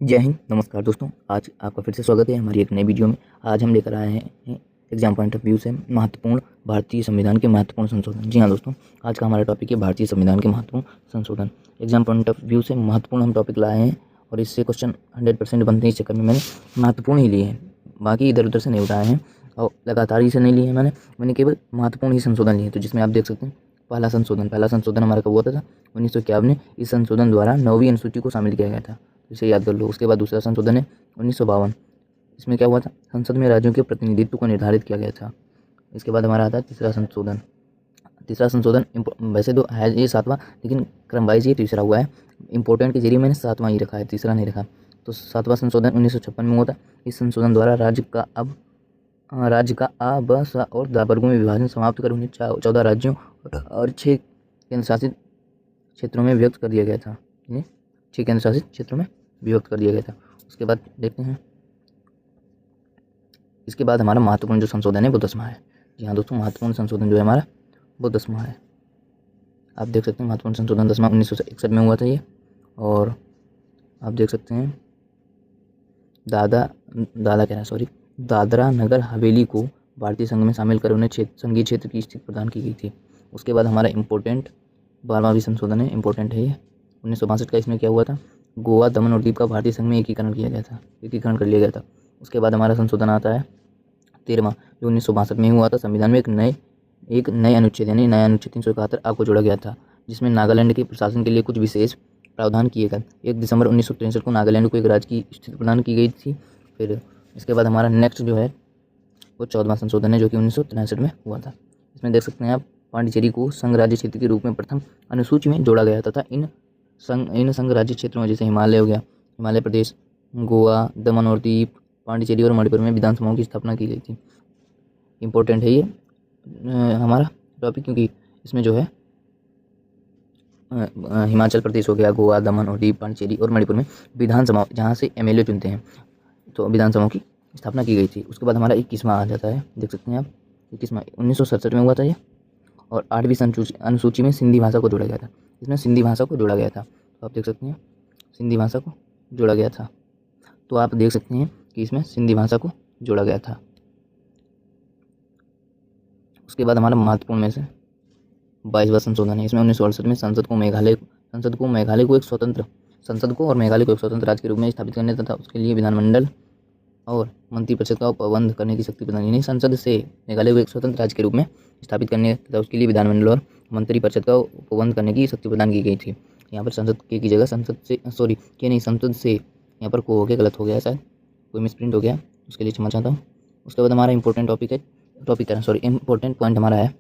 जय हिंद, नमस्कार दोस्तों। आज आपका फिर से स्वागत है हमारी एक नई वीडियो में। आज हम लेकर आए हैं एग्जाम पॉइंट ऑफ व्यू से महत्वपूर्ण भारतीय संविधान के महत्वपूर्ण संशोधन। जी हाँ दोस्तों, आज का हमारा टॉपिक है भारतीय संविधान के महत्वपूर्ण संशोधन। एग्जाम पॉइंट ऑफ व्यू से महत्वपूर्ण हम टॉपिक लाए हैं और इससे क्वेश्चन 100% बनते हैं। इस चक्कर में मैंने महत्वपूर्ण ही लिए हैं, बाकी इधर उधर से नहीं उठाए हैं और लगातार ही से नहीं लिए हैं। मैंने केवल महत्वपूर्ण ही संशोधन लिए, तो जिसमें आप देख सकते हैं पहला संशोधन हमारा कब हुआ था 1951 में। इस संशोधन द्वारा 9वीं अनुसूची को शामिल किया गया था, इसे याद कर लो। उसके बाद दूसरा संशोधन है 1952। इसमें क्या हुआ था, संसद में राज्यों के प्रतिनिधित्व को निर्धारित किया गया था। इसके बाद हमारा आता है तीसरा संशोधन वैसे तो है ये 7वां, लेकिन क्रम वाइज ये तीसरा हुआ है। इंपॉर्टेंट के जरिए मैंने 7वां ही रखा है, तीसरा नहीं रखा। तो 7वां संशोधन 1956 में हुआ था। इस संशोधन द्वारा राज्य का आ, ब, स और द वर्गों में विभाजन समाप्त कर उन्हें 14 राज्यों और 6 केंद्र शासित क्षेत्रों में विभक्त कर दिया गया था। 6 केंद्र शासित क्षेत्रों में विभक्त कर दिया गया था। उसके बाद देखते हैं, इसके बाद हमारा महत्वपूर्ण जो संशोधन है वो 10वां है। जी हाँ दोस्तों, महत्वपूर्ण संशोधन जो है हमारा वो 10वां है। आप देख सकते हैं महत्वपूर्ण संशोधन 10वां 1961 में हुआ था ये। और आप देख सकते हैं दादरा नगर हवेली को भारतीय संघ में शामिल कर उन्हें संघीय क्षेत्र की स्थिति प्रदान की गई थी। उसके बाद हमारा इम्पोर्टेंट 12वां भी संशोधन है, इम्पोर्टेंट है ये 1962 का। इसमें क्या हुआ था, गोवा, दमन और दीव का भारतीय संघ में एकीकरण कर लिया गया था। उसके बाद हमारा संशोधन आता है 13वां, जो 1962 में हुआ था। संविधान में एक नए अनुच्छेद यानी नया अनुच्छेद 371 आ को जोड़ा गया था, जिसमें नागालैंड के प्रशासन के लिए कुछ विशेष प्रावधान किए गए। 1 दिसंबर 1963 को नागालैंड को एक राज्य की स्थिति प्रदान की गई थी। फिर इसके बाद हमारा नेक्स्ट जो है वो 14वां संशोधन है, जो कि 1963 में हुआ था। इसमें देख सकते हैं आप, पांडिचेरी को संघ राज्य क्षेत्र के रूप में प्रथम अनुसूची में जोड़ा गया तथा इन संघ राज्य क्षेत्रों में जैसे हिमालय हो गया, हिमालय प्रदेश, गोवा, दमन और दीव, पांडिचेरी और मणिपुर में विधानसभाओं की स्थापना की गई थी। इम्पोर्टेंट है ये हमारा टॉपिक, क्योंकि इसमें जो है हिमाचल प्रदेश हो गया, गोवा, दमन और दीव, पांडिचेरी और मणिपुर में विधानसभा जहाँ से एमएलए चुनते हैं, तो विधानसभाओं की स्थापना की गई थी। उसके बाद हमारा 21वां आ जाता है, देख सकते हैं आप 21वां 1967 में हुआ था ये। और 8वीं अनुसूची में सिंधी भाषा को जोड़ा गया था। इसमें सिंधी भाषा को जोड़ा गया था, तो आप देख सकते हैं सिंधी भाषा को जोड़ा गया था। तो आप देख सकते हैं कि इसमें सिंधी भाषा को जोड़ा गया था। उसके बाद हमारा महत्वपूर्ण में से 22वां संशोधन है। इसमें 1968 में संसद को मेघालय को एक स्वतंत्र राज्य के रूप में स्थापित करने तथा उसके लिए विधानमंडल और मंत्रिपरिषद का उपबंध करने की शक्ति प्रदान, यानी संसद से मेघालय को एक स्वतंत्र राज्य के रूप में स्थापित करने तथा उसके लिए विधानमंडल और मंत्रिपरिषद का उपबंध करने की शक्ति प्रदान की गई थी। यहाँ पर संसद के की जगह संसद से यहाँ पर को हो गया, गलत हो गया, शायद कोई मिसप्रिंट हो गया, उसके लिए क्षमा चाहता हूँ। उसके बाद हमारा इंपॉर्टेंट इंपॉर्टेंट पॉइंट हमारा है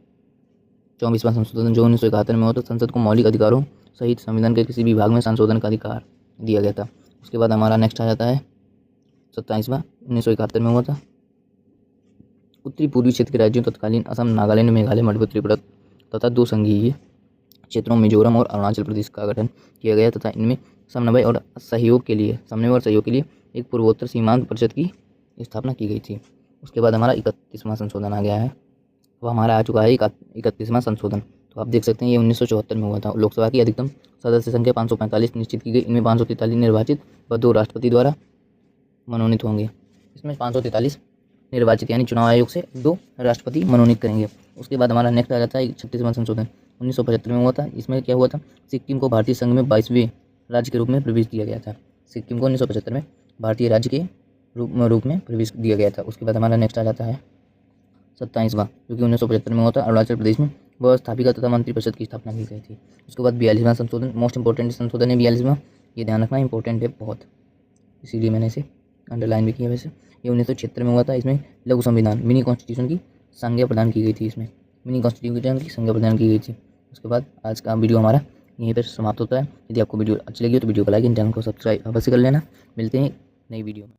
24वां संशोधन, जो 1971 में हुआ। तो संसद को मौलिक अधिकारों सहित संविधान के किसी भी भाग में संशोधन का अधिकार दिया गया था। उसके बाद हमारा नेक्स्ट आ जाता है 27वां 1971 में हुआ था। उत्तरी पूर्वी क्षेत्र के राज्यों तत्कालीन असम, नागालैंड, मेघालय, मणिपुर, त्रिपुरा तथा 2 संघीय क्षेत्रों मिजोरम और अरुणाचल प्रदेश का गठन किया गया तथा इनमें समन्वय और सहयोग के लिए एक पूर्वोत्तर सीमांत परिषद की स्थापना की गई थी। उसके बाद हमारा 31वां संशोधन आ गया है, वो हमारा आ चुका है 31वां संशोधन। तो आप देख सकते हैं ये 1974 में हुआ था। लोकसभा की अधिकतम सदस्य संख्या 545 निश्चित की गई। इनमें 543 निर्वाचित व 2 राष्ट्रपति द्वारा मनोनीत होंगे। इसमें 543 निर्वाचित यानी चुनाव आयोग से 2 राष्ट्रपति मनोनीत करेंगे। उसके बाद हमारा नेक्स्ट आ जाता है 36वां संशोधन 1975 में हुआ था। इसमें क्या हुआ था, सिक्किम को भारतीय संघ में 22वें राज्य के रूप में प्रवेश दिया गया था। सिक्किम को 1975 में भारतीय राज्य के रूप में प्रवेश दिया गया था। उसके बाद हमारा नेक्स्ट आ जाता है 27वां, जो कि 1975 में हुआ था। अरुणाचल प्रदेश में व्यवस्थापिका तथा मंत्रिपरिषद की स्थापना की गई थी। उसके बाद 42वां संशोधन, मोस्ट इंपॉर्टेंट संशोधन है 42वां, ये ध्यान रखना इंपॉर्टेंट है बहुत, इसीलिए मैंने इसे अंडरलाइन भी किया। वैसे ये 1976 में हुआ था। इसमें लघु संविधान मिनी कॉन्स्टिट्यूशन की संज्ञा प्रदान की गई थी। उसके बाद आज का वीडियो हमारा यहीं पर समाप्त होता है। यदि आपको वीडियो अच्छी लगी हो तो वीडियो को लाइक एंड चैनल को सब्सक्राइब अवश्य कर लेना। मिलते हैं नई वीडियो में।